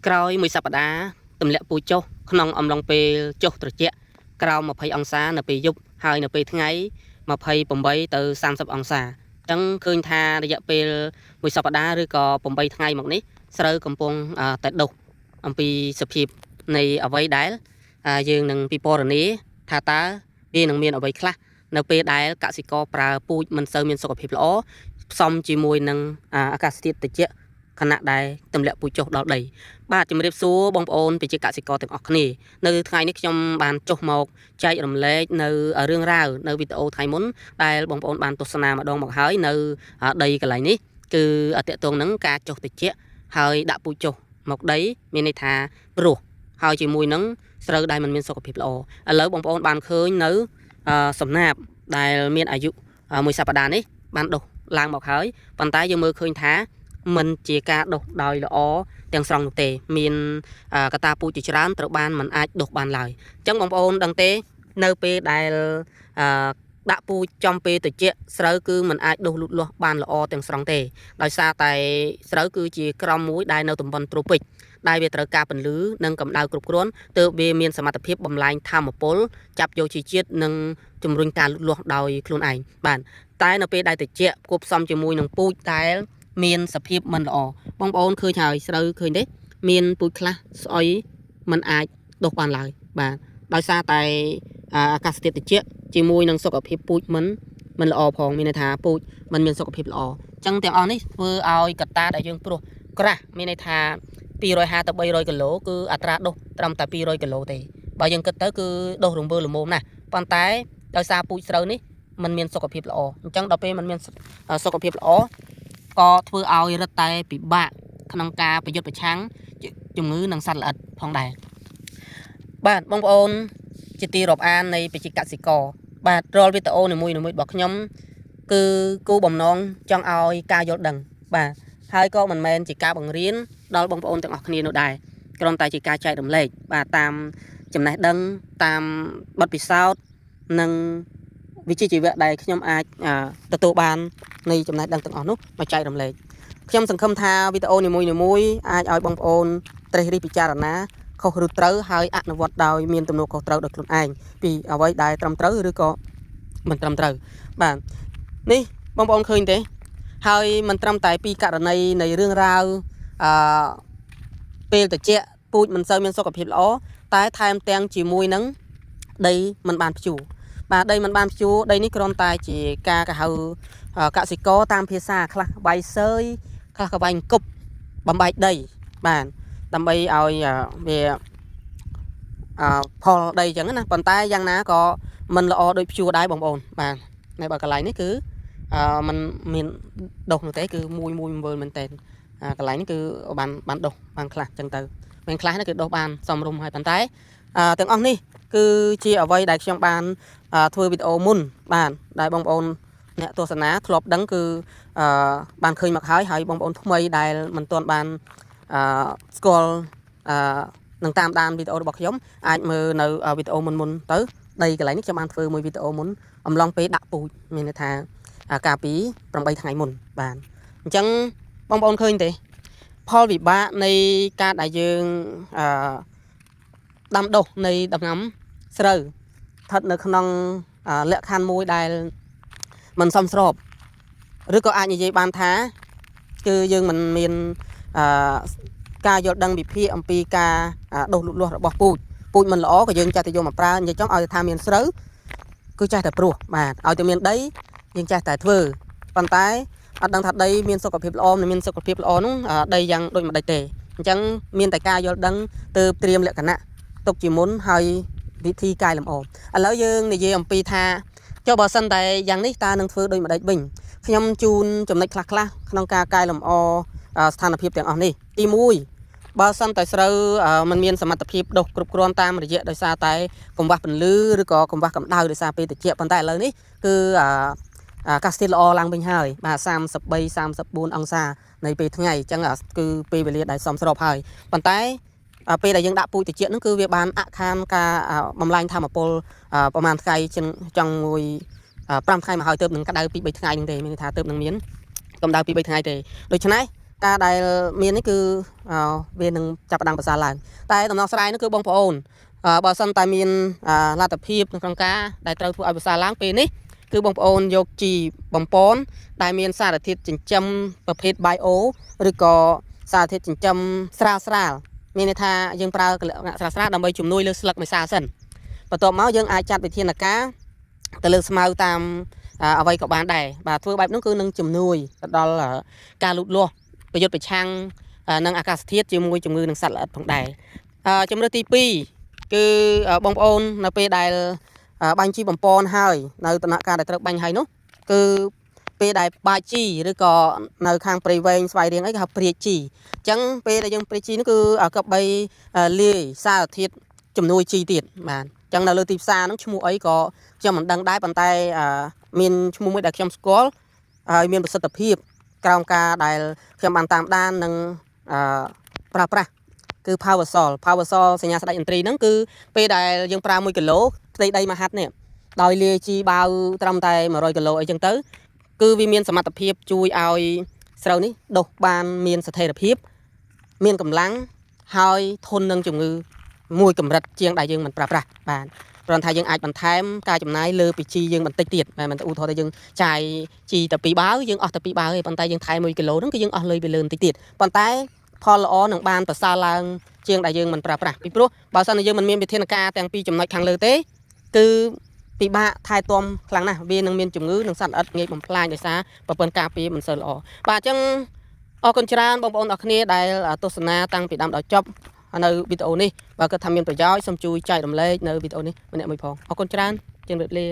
ក្រោយមួយសប្តាហ៍ទម្លាក់ពូជចុះក្នុងអំឡុងពេលចុះត្រជាក់ក្រោម20អង្សានៅពេលយប់ហើយនៅពេលថ្ងៃ28ទៅ30អង្សាអញ្ចឹងឃើញថារយៈពេលមួយសប្តាហ៍ឬក៏8ថ្ងៃមកនេះស្រូវកំពុងតែដុះអំពីសភាពនៃអ្វីដែលយើងនឹងពិពណ៌នាថាតើវានឹងមានអ្វីខ្លះនៅពេលដែលកសិករប្រើពូជមិនសូវមានសុខភាពល្អផ្សំជាមួយនឹងអាកាសធាតុត្រជាក់ខណៈដែលទម្លាក់ពូជចុះដល់ដីបាទជំរាបសួរបងប្អូនប្រជាកសិករទាំងអស់គ្នានៅថ្ងៃនេះខ្ញុំបានចុះមកចែករំលែកនៅរឿងរ៉ាវនៅវីដេអូថ្ងៃមុនដែលបងប្អូនបានទស្សនាម្ដងមកហើយនៅដីកន្លែងនេះគឺតកតងនឹងការចុះត្រជាក់ហើយដាក់ពូជចុះមកដីមានន័យថាព្រោះហើយជាមួយនឹងស្រូវដែលមិនមានសុខភាពល្អឥឡូវបងប្អូនបានឃើញនៅសំណាបដែលមានអាយុមួយសប្តាហ៍នេះបានដុះឡើងមកហើយប៉ុន្តែយើងមើលឃើញថាមិនជាការដុះដោយល្អទាំងស្រុងនោះទេមានកត្តាពូជជាច្រើនត្រូវបានមិនអាចដុះបានឡើយអញ្ចឹងបងប្អូនដឹងទេនៅពេលដែលដាក់ពូជចំពេលត្រជាក់ស្រូវគឺមិនអាចដុះលូតលាស់បានល្អទាំងស្រុងទេដោយសារតែស្រូវគឺជាក្រមមួយដែលនៅតំបន់ត្រូពិចដែលវាត្រូវការពន្លឺនិងកម្ដៅគ្រប់គ្រាន់ទើបវាមានសមត្ថភាពបំលែងថាមពលចាប់យកជីជាតិនិងជំរុញការលូតលាស់ដោយខ្លួនឯងបាទតែនៅពេលដែលត្រជាក់គួបផ្សំជាមួយនឹងពូជដែលមានសភាពមិនល្អបងប្អូនឃើញហើយស្រូវឃើញទេមានពូជខ្លះស្អុយមិនអាចដុះបានឡើយបាទដោយសារតែអាកាសធាតុត្រជាក់ជាមួយនឹងសុខភាពពូជមិនល្អផងមានន័យថាពូជមិនមានសុខភាពល្អអញ្ចឹងទាំងអស់នេះធ្វើឲ្យកត្តាដែលយើងព្រោះក្រាស់មានន័យថា250ទៅ300គីឡូគឺអត្រាដុះត្រឹមតែ200គីឡូទេបើយើងគិតទៅគឺដុះរង្វើលមមណាស់ប៉ុន្តែដោយសារពូជស្រូវនេះมันមានសុខភាពល្អអញ្ចឹងដល់ពេលมันមានសុខភាពល្អក៏ធ្វើឲ្យរឹតតែពិបាកក្នុងការប្រយុទ្ធប្រឆាំងជំងឺនិងសត្វល្អិតផងដែរបាទបងប្អូនជាទីរាប់អាននៃប្រជាកសិករបាទរាល់វីដេអូនីមួយៗរបស់ខ្ញុំគឺគោលបំណងចង់ឲ្យការយល់ដឹងបាទហើយក៏មិនមែនជាការបង្រៀនដល់បងប្អូនទាំងអស់គ្នានោះដែរគ្រាន់តែជាការចែករំលែកបាទតាមចំណេះដឹងតាមបទពិសោធន៍និងវិជ្ជាជីវៈដែលខ្ញុំអាចទទួលបាននៃចំណេះដឹងទាំងអស់នោះមកចែករំលែកខ្ញុំសង្ឃឹមថាវីដេអូនីមួយៗអាចឲ្យបងប្អូនត្រិះរិះពិចារណាខុសឬត្រូវហើយអនុវត្តដោយមានទំនួលខុសត្រូវដោយខ្លួនឯងពីអ្វីដែលត្រឹមត្រូវឬក៏មិនត្រឹមត្រូវបាទនេះបងប្អូនឃើញទេហើយមិនត្រឹមតែពីករណីនៃរឿងរ៉ាវពេលត្រជាក់ពូជមិនសូវមានសុខភាពល្អតែថែមទាំងជាមួយនឹងដីមិនបានភ្ជួរបាទដីមិនបានភ្ជួរដីនេះគ្រាន់តែជាការកហៅកសិករតាមភាសាខ្លះក្បាយសើយខ្លះក្បាយអង្គប់បំបែកដីបាទដើម្បីឲ្យវាផលដីអញ្ចឹងណាប៉ុន្តែយ៉ាងណាក៏មិនល្អដូចភ្ជួរដែរបងប្អូនបាទនៅបើកន្លែងនេះគឺมันមានដុះនោះទេគឺមួយមើលមែនតើកន្លែងនេះគឺបានដុះបានខ្លះអញ្ចឹងទៅមានខ្លះនេះគឺដុះបានសមរម្យហើយប៉ុន្តែទាំងអស់នេះគឺជាអ្វីដែលខ្ញុំបានធ្វើវីដេអូមុនបាទដែលបងប្អូនអ្នកទស្សនាធ្លាប់ដឹងគឺបានឃើញមកហើយបងប្អូនថ្មីដែលមិនទាន់បានស្គាល់នឹងតាមដានវីដេអូរបស់ខ្ញុំអាចមើលនៅវីដេអូមុនទៅដីកន្លែងនេះខ្ញុំបានធ្វើមួយវីដេអូមុនអំឡុងពេលដាក់ពូជមានន័យថាកាលពី8ថ្ងៃមុនបាទអញ្ចឹងបងប្អូនឃើញទេផលវិបាកនៃការដែលយើងដាំដុះនៃដំណាំស្រូវស្ថិតនៅក្នុងលក្ខខណ្ឌមួយដែលមិនសមស្របឬក៏អាចនិយាយបានថាគឺយើងមិនមានការយល់ដឹងវិភាគអំពីការដុះលូតលាស់របស់ពូជមិនល្អក៏យើងចេះតែយកមកប្រើនិយាយចង់ឲ្យថាមានស្រូវគឺចេះតែព្រោះបាទឲ្យតែមានដីយើងចេះតែធ្វើប៉ុន្តែអត់ដឹងថាដីមានសុខភាពល្អមិនមានសុខភាពល្អនោះដីយ៉ាងដូចមិនដេចទេអញ្ចឹងមានតែការយល់ដឹងទើបត្រៀមលក្ខណៈទុកជាមុនហើយវិធីកែលម្អឥឡូវយើងនិយាយអំពីថាចុះបើសិនតែយ៉ាងនេះតើនឹងធ្វើដូចម្ដេចវិញខ្ញុំជូនចំណុចខ្លះក្នុងការកែលម្អស្ថានភាពទាំងអស់នេះទី1បើសិនតែស្រូវมันមានសមត្ថភាពដុះគ្រប់គ្រាន់តាមរយៈដោយសារតែកង្វះពន្លឺឬក៏កង្វះកម្ដៅដោយសារពេលត្រជាក់ប៉ុន្តែឥឡូវនេះគឺអាកាសធាតុល្អឡើងវិញហើយបាទ33 34អង្សានៃពេលថ្ងៃអញ្ចឹងគឺពេលវេលាដែលសមស្របហើយប៉ុន្តែពេលដែលយើងដាក់ពូជត្រជាក់ហ្នឹងគឺវាបានអខានការបំលែងធម្មពលប្រហែលថ្ងៃចង់មួយ5ថ្ងៃមកហើយទើបនឹងក្តៅ2 3ថ្ងៃហ្នឹងទេមានន័យថាទើបនឹងមានកម្ដៅ2 3ថ្ងៃទេដូច្នេះ ការដែលមាននេះគឺវានឹងចាប់ផ្ដើមប្រសើរឡើងតែដំណោះស្រាយនោះគឺបងប្អូនបើសិនតែមានលទ្ធភាពក្នុងការដែលត្រូវធ្វើឲ្យប្រសើរឡើងពេលនេះគឺបងប្អូនយកជីបំពន់ដែលមានសារធាតុចិញ្ចឹមប្រភេទ bio ឬក៏សារធាតុចិញ្ចឹមស្រាលមានន័យថាយើងប្រើស្រាលដើម្បីជំនួយលើស្លឹកមេសាសិនបន្ទាប់មកយើងអាចចាត់វិធានការទៅលើស្មៅតាមអ្វីក៏បានដែរបាទធ្វើបែបនោះគឺនឹងជំនួយទៅដល់ការលូតលាស់ប្រយុទ្ធប្រឆាំងនឹងអាកាសធាតុជាមួយជំងឺនឹងសត្វល្អិតផងដែរជំរឿនទី2គឺបងប្អូននៅពេលដែលបាញ់ជីបំពន់ហើយនៅដំណាក់កាលដែលត្រូវបាញ់ហើយនោះគឺពេលដែលបាជីឬក៏នៅខាងព្រៃវែងស្វាយរៀងអីគេហៅព្រាចជីអញ្ចឹងពេលដែលយើងព្រាចជីនោះគឺក៏បីលាយសារធាតុជំនួយជីទៀតបាទអញ្ចឹងនៅលើទីផ្សារហ្នឹងឈ្មោះអីក៏ខ្ញុំមិនដឹងដែរប៉ុន្តែមានឈ្មោះមួយដែលខ្ញុំស្គាល់ហើយមានប្រសិទ្ធភាពក្រោមការដែលខ្ញុំបានតាមដាននិងប្រើប្រាស់គឺ Powersol សញ្ញាស្ដេចឥន្ទ្រីហ្នឹងគឺពេលដែលយើងប្រើ1គីឡូផ្ទៃដីមួយហាត់នេះដោយលាយជីបាវត្រឹមតែ100គីឡូអីចឹងទៅគឺវាមានសមត្ថភាពជួយឲ្យស្រូវនេះដុះបានមានស្ថិរភាពមានកម្លាំងហើយធន់នឹងជំងឺមួយកម្រិតជាងដែលយើងមិនប្រើប្រាស់បាទព្រោះថាយើងអាចបន្ថែមការចំណាយលើពីជីយើងបន្តិចទៀតមិនឧទាហរណ៍ថាយើងចាយជីតែ2បាវយើងអស់តែ2បាវទេប៉ុន្តែយើងថែម1គីឡូហ្នឹងគឺយើងអស់លុយទៅលើបន្តិចទៀតប៉ុន្តែផលល្អនឹងបានប្រសើរឡើងជាងដែលយើងមិនប្រើប្រាស់ពីព្រោះបើសិនជាយើងមិនមានវិធានការទាំងពីរចំណុចខាងលើទេគឺពិបាកថែទាំខ្លាំងណាស់វានឹងមានជំងឺនឹងសត្វល្អិតងាយបំផ្លាញដោយសារប្រព័ន្ធការពារមិនសូវល្អបាទអញ្ចឹងអរគុណច្រើនបងប្អូនអរគ្នាដែលទស្សនាតាំងពីដើមដល់ចប់នៅវីដេអូនេះបើគិតថាមានប្រយោជន៍សូមជួយចែករំលែកនៅវីដេអូនេះម្នាក់មួយផងអរគុណច្រើនជម្រាបលា